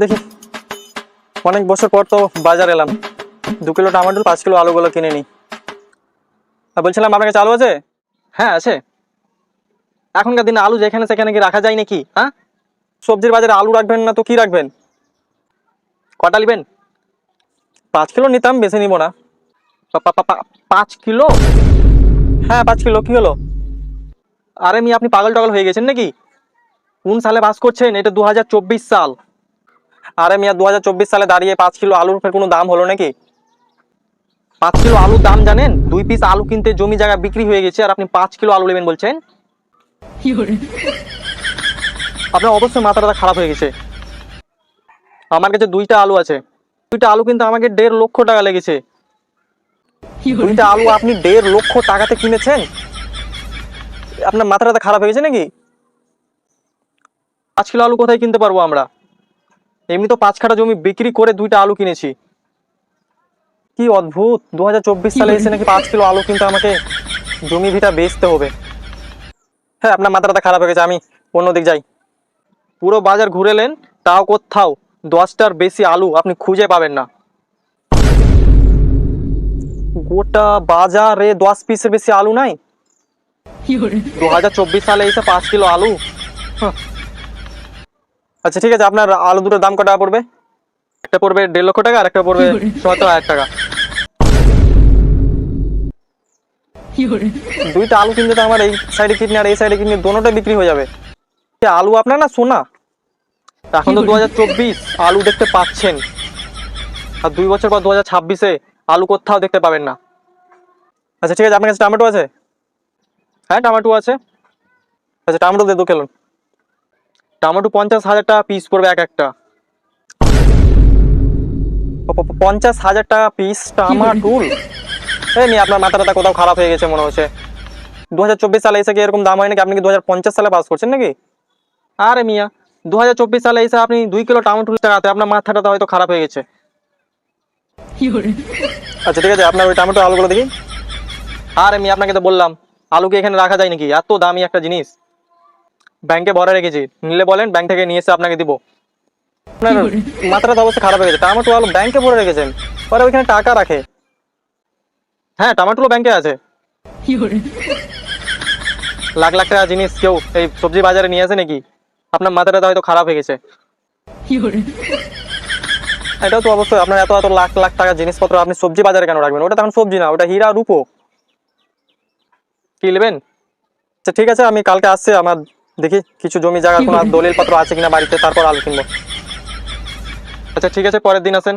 দেখি অনেক বছর পর তো বাজার এলাম, 2 কিলো টমেটো 5 কিলো আলুগুলো কিনে নিই। আর বলছিলাম আপনার কাছে আলু আছে? হ্যাঁ আছে। এখনকার দিনে আলু যেখানে সেখানে কি রাখা যায় নাকি? হ্যাঁ, সবজির বাজারে আলু রাখবেন না তো কি রাখবেন? কটা নেবেন? 5 কিলো নিতাম, বেশি নিব না। 5 কিলো? হ্যাঁ 5 কিলো, কি হলো? আরে আপনি পাগল টাগল হয়ে গেছেন নাকি? কোন সালে বাস করছেন? এটা 2024 সাল। আরে 2024 সালে দাঁড়িয়ে 5 কিলো আলুর ফের কোনো দাম হলো নাকি? 5 কিলো আলুর দাম জানেন? 2 পিস আলু কিনতে জমি জায়গা বিক্রি হয়ে গেছে, আর আপনি 5 কিলো আলু নেবেন বলছেন? আপনার অবশ্যই মাথাটা খারাপ হয়ে গেছে। আমার কাছে 2টা আলু আছে, 2টা আলু কিন্তু আমাকে 1.5 লক্ষ টাকা লেগেছে। 2টা আলু আপনি 1.5 লক্ষ টাকাতে কিনেছেন? আপনার মাথাটা খারাপ হয়ে গেছে নাকি? 5 কিলো আলু কোথায় কিনতে পারবো আমরা? এমনি তো 5 কাঠা জমি বিক্রি করে 2টা আলু কিনেছি। কি অদ্ভুত, 2024 সালে এসে নাকি 5 কিলো আলু কিন্তু আমাকে জমি ভিটা বেচতে হবে। হ্যাঁ, আপনার মাথাটা খারাপ হয়ে গেছে, আমি অন্যদিক যাই। পুরো বাজার ঘুরেলেন, তাও কোথাও 10টার বেশি আলু আপনি খুঁজে পাবেন না। গোটা বাজারে 10 পিসের বেশি আলু নাই? 2024 সালে এসে 5 কিলো আলু? আচ্ছা ঠিক আছে, আপনার আলু দুটোর দাম কত টাকা পড়বে? একটা পড়বে 1.5 লক্ষ টাকা, আর একটা পড়বে 70,000 টাকা। 2টা আলু কিনতে তো আমার এই সাইডে কিডনি আর এই সাইডে কিডনি দোনোটা বিক্রি হয়ে যাবে। আলু আপনার না সোনা? এখন তো 2024, আলু দেখতে পাচ্ছেন, আর 2 বছর পর 2026-এ আলু কোথাও দেখতে পাবেন না। আচ্ছা ঠিক আছে, আপনার কাছে টমেটো আছে? হ্যাঁ টমেটো আছে। আচ্ছা টমেটো দিয়ে 2 কিলো। টমেটো 50,000 টাকা পিস পড়বে এক একটা। 50,000 টাকা পিস টমাটুল? এই আপনার মাথাটা কোথাও খারাপ হয়ে গেছে মনে হচ্ছে। 2024 সালে এসে কি এরকম দাম হয় নাকি? আপনি কি 2050 সালে পাস করছেন নাকি? আরে 2024 সালে এসে আপনি 2 কিলো টমেটোর টাকাতে আপনার মাথাটা হয়তো খারাপ হয়ে গেছে। আচ্ছা ঠিক আছে, আপনার ওই টমেটো আলুগুলো দেখি। আরে আপনাকে তো বললাম আলু কি এখানে রাখা যায় নাকি? এত দামি একটা জিনিস ব্যাংকে ভরে রেখেছি, নিলে বলেন ব্যাংক থেকে নিয়ে এসে আপনাকে দিব। আপনার মাথাটা তো অবশ্যই খারাপ হয়ে গেছে। টমেটো আলু ব্যাংকে ভরে রেখেছেন, পরে ওইখানে টাকা রাখে। হ্যাঁ টমেটো ব্যাংকে আছে। লাখ লাখ টাকা জিনিস কেউ এই সবজি বাজারে নিয়ে আসে নাকি? আপনার মাথাটা হয়তো খারাপ হয়ে গেছে। এটাও তো অবশ্যই, আপনার এত এত লাখ লাখ টাকা জিনিসপত্র আপনি সবজি বাজারে কেন রাখবেন? ওটা তখন সবজি না, ওটা হীরা রূপো। কি নেবেন? আচ্ছা ঠিক আছে, আমি কালকে আসছি, আমার দেখি কিছু জমি জায়গা কোনো দলিল পত্র আছে কিনা বাড়িতে, তারপর আলু কিনবো। আচ্ছা ঠিক আছে, পরের দিন আসেন।